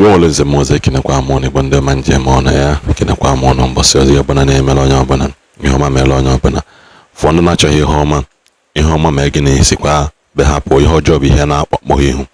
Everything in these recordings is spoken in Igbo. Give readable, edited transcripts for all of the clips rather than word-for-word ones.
Igbo always moze kinekwa mo ni bonde manje mo na ya kinekwa mo no mbosi ozi obana na emelo onye obana ihe ọma melo onye obana fondo na achọghị ihe ọma ma gị na-esikwa be hapụ ihe ọjọọ bụ ihe na-akpọ ihu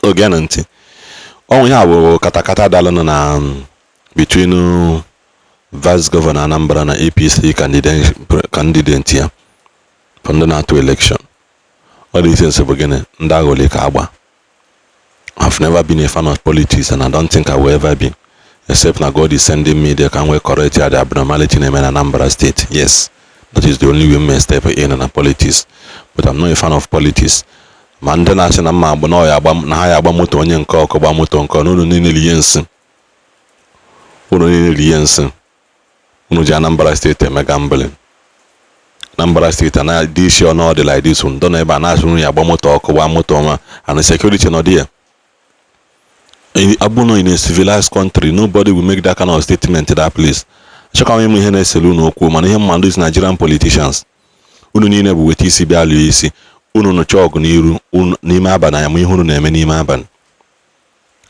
oge na ntị ọnwụ ya bụ katakata dalụ na between vice governor Anambra na APC candidate ya fondo na atụ election all these things bụ gịnị ndị aghọli ka agba. I've never been a fan of politics and I don't think I will ever be, except now God is sending me there can we correct the abnormality in Anambra State. Yes, that is the only way may step in politics, but I'm not a fan of politics. Man then I said na ya agba moto onye nke ọkụ gba moto nke unu niile liye nsị unu ji Anambra State eme gambling. Anambra State and I this year no like this one don't ever na unu ya agba moto ọkụ gba moto ọma and the security no there. In a civilized country, nobody will make that kind of statement to that place. These Nigerian politicians. Unu nine bu weti isi bia lu isi. Unu no chog niru n'ime abani ayamu ihunu na-eme n'ime abani.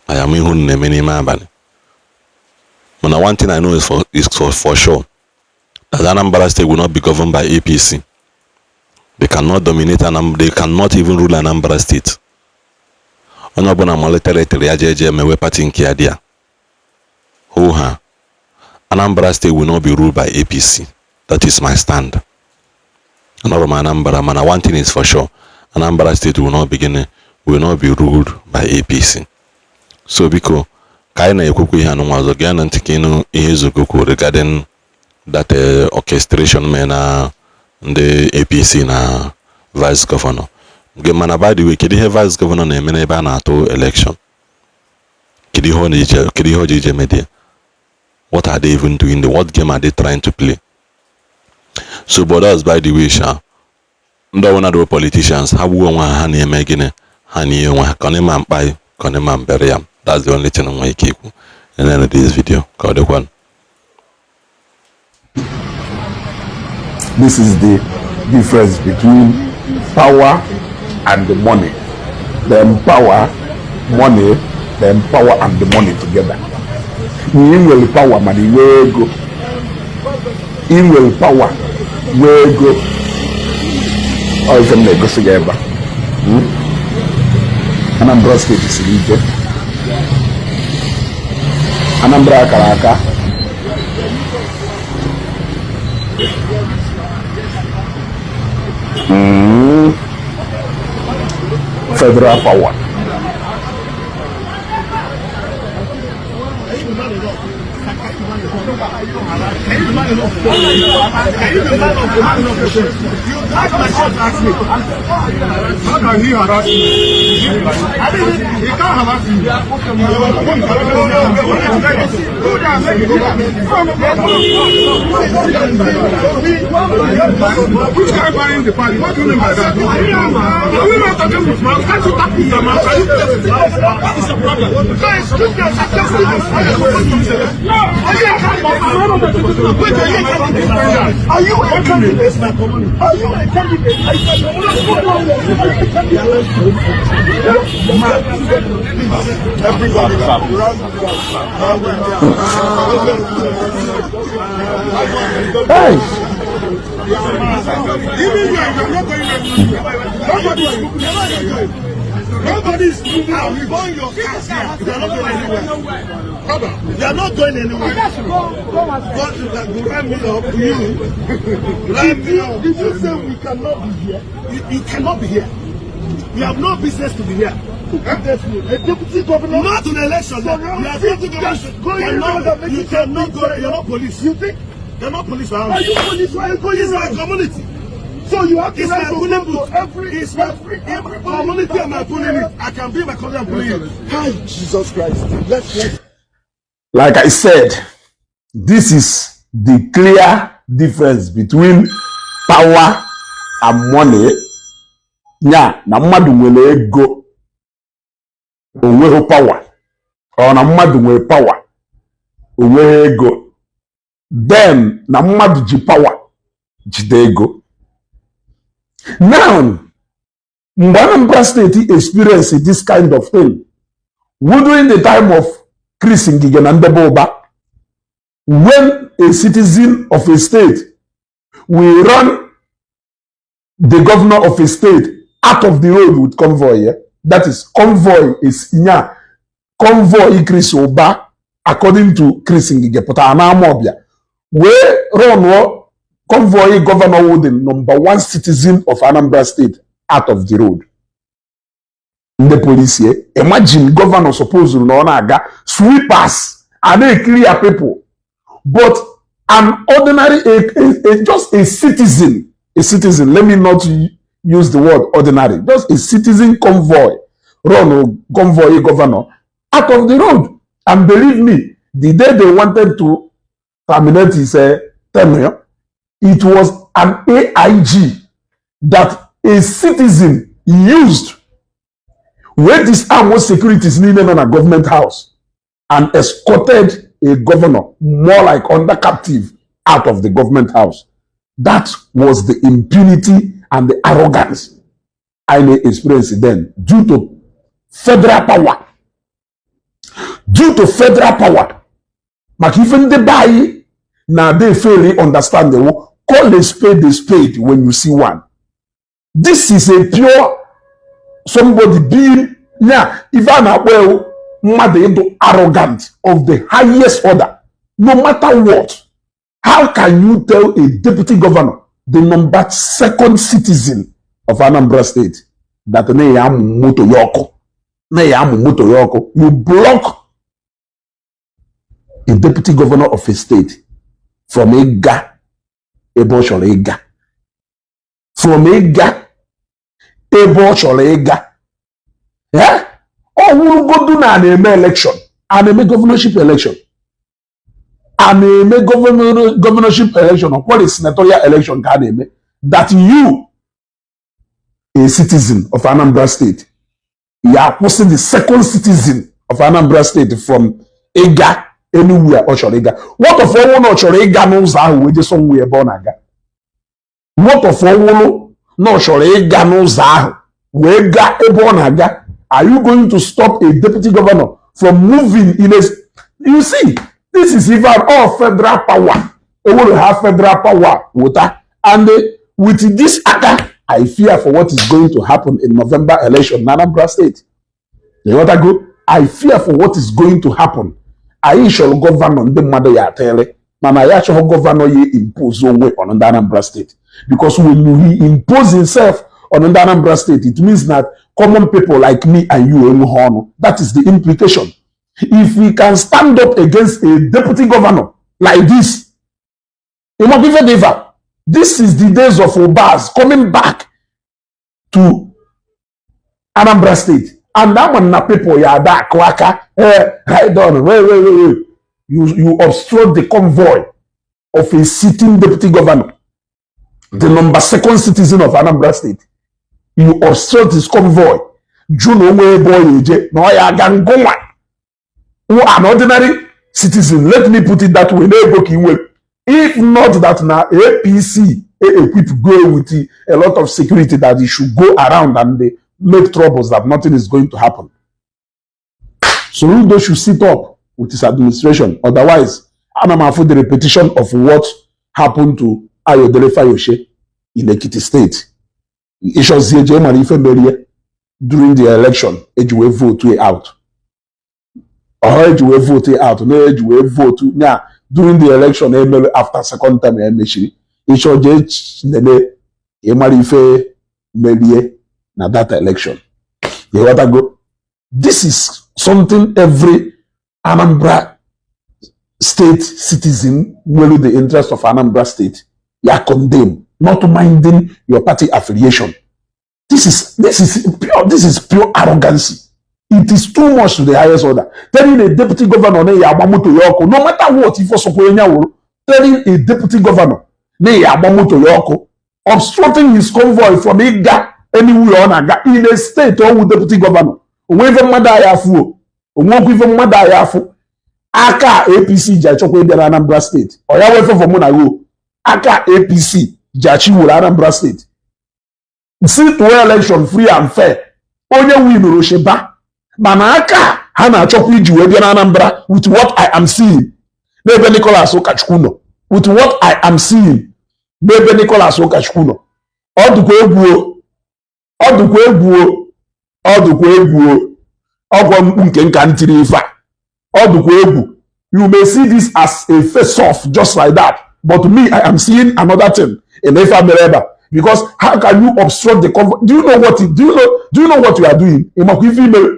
Ayamu ihunu na-eme n'ime abani. But one thing I know is for sure that Anambra State will not be governed by APC. They cannot dominate Anambra. They cannot even rule Anambra State. Onye ọbụla maliteretiri ya jeje mewe party nke ya dia. Anambra State will not be ruled by APC. That is my stand. Anambra mana one thing is for sure. Anambra State will not be ruled by APC. So biko kai na ekwukwu ihe anụnwa ọzọ ga na ntikinu ihe ezokwu regarding that orchestration me na ndị APC na vice governor. Mana by the way, kedi he vice governor na emene ebe na ato election. Kedi ho je media. What are they even doing? What game are they trying to play? So but us by the way, ndo wana do politicians habu onwa ha na eme gine ha ni onwa kone man pai kone man bere. That's the only thing I keep. And then this video. This is the difference between power and the money. They empower money, they empower and the money together. In will power money where go. In will power where go. Or you can make us together. Anambra State is leader. Anambra Karaka. Federal power. How can he harass me? He can't harass me. Which guy buying the party? What do you mean by that? Are we not talking with man? Can't you talk with the man? What is the problem? Guys, excuse me, I just no, are you a candidate? Are you a candidate? Everybody hey! Even you are not going anywhere. Nobody is moving out. We burn your cars here. They are not going anywhere. They are not going anywhere. But you can line me up. Did you say we cannot be here? You cannot be here. We have no business to be here. A deputy governor. Not an election. You are deputy governor. You cannot go. You are not police. You think? You are not police. Are you police? Why are you police? My community. So you have to every community am I pulling it. I can be my country and pulling it. Hi, Jesus Christ. Let's. Like I said, this is the clear difference between power and money. Nya na mmadụ nwere ego onweghị power. Ọ na mmadụ nwere power onweghị ego. Then na mmadụ ji power jide ego. Now, Anambra State experience this kind of thing. during the time of Chris Ngige na Ndigbo, when a citizen of a state will run the governor of a state out of the road with convoy, yeah? That is, convoy is convoy Chris Oba, according to Chris Ngige, but where run convoy governor with the #1 citizen of Anambra State out of the road. The police here, imagine governor supposed to know sweepers and they clear people, but an ordinary, just a citizen, let me not use the word ordinary, just a citizen convoy, run convoy governor out of the road. And believe me, the day they wanted to terminate his tenure, it was an AIG that a citizen used where this armed securities needed on a government house and escorted a governor more like under captive out of the government house. That was the impunity and the arrogance I experienced then due to federal power. Due to federal power. But even the buy now they fairly understand the word. Call a spade when you see one. This is a pure somebody being even arrogant of the highest order, no matter what. How can you tell a deputy governor, the #2 citizen of Anambra State, that you block a deputy governor of a state from Ega, from Ega, yeah? Or we will go do an election, and a governorship election, and a governorship election, or what is senatorial election can that you, a citizen of Anambra State, you are posting the 2nd citizen of Anambra State from Ega, anywhere, or Chorega. What of all no Chorega knows how we just somewhere born aga? What of all no Chorega knows how we got a born aga? Are you going to stop a deputy governor from moving in a... You see, this is even all federal power. They want to have federal power, water. And with this attack, I fear for what is going to happen in November election in Anambra State. You want to go? I fear for what is going to happen. I shall govern on the mother ya tele. Mama ya shall governor ye impose on way on Anambra State. Because when he impose himself on Anambra State, it means that common people like me and you, that is the implication. If we can stand up against a deputy governor like this, this is the days of Obas coming back to Anambra State. And that one na people ya da kwaka, right on, wait. You obstruct the convoy of a sitting deputy governor, the #2 citizen of Anambra State. You obstruct his convoy. Juno boy no ya gangoma. An ordinary citizen, let me put it that way. If not that now APC equipped go with a lot of security that he should go around and they make troubles that nothing is going to happen. So Rudo should sit up with his administration. Otherwise, I'm afraid the repetition of what happened to Ayodele Fayoshe in Ekiti State. During the election, Ejuwe vote out. Or Ejuwe vote out. No Ejuwe vote. Now, during the election, after 2nd time, now that election. You want to go? This is something every Anambra State citizen, will the interest of Anambra State, you are condemned, not minding your party affiliation. This is pure arrogance. It is too much to the highest order. Telling a deputy governor, no matter what, if telling a deputy governor, obstructing his convoy from Iga anywhere on Aga in a state or with deputy governor. Aka APC jachokwe de Anambra State. Oya wefe for Monago. Aka APC jachi wo Anambra State. See to election free and fair. Onye win Rosheba. Mana aka Hana chokwu iji wee bịa na Anambra with what I am seeing. N'ebe Nicholas Ukachukwu nọ. With what I am seeing. N'ebe Nicholas Ukachukwu nọ. Ọ dụkwa egwu. Ọ dụkwa egwu. Ọ dụkwa egwu. Ọgwọ mkpu nke nka ntiri ife a. Ọ dụkwa egwu. You may see this as a face-off just like that. But to me, I am seeing another thing in Ifa Mereba. Because how can you obstruct the convoy? Do you know what you are doing? Female.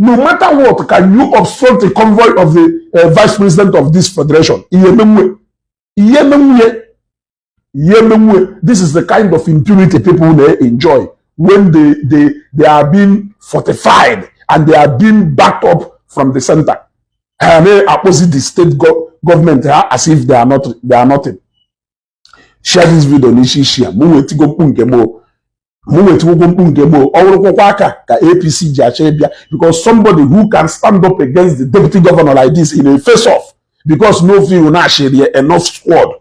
No matter what, can you obstruct the convoy of the vice president of this federation? This is the kind of impunity people enjoy when they are being fortified and they are being backed up from the center. And they opposite the state government as if they are nothing. Share this video share. Because somebody who can stand up against the deputy governor like this in a face-off, because no view enough squad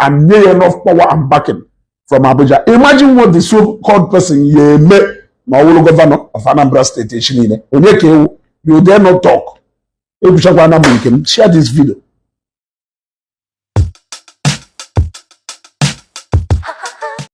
and enough power and backing from Abuja. Imagine what the so-called person governor of Anambra State you dare not talk. Share this video.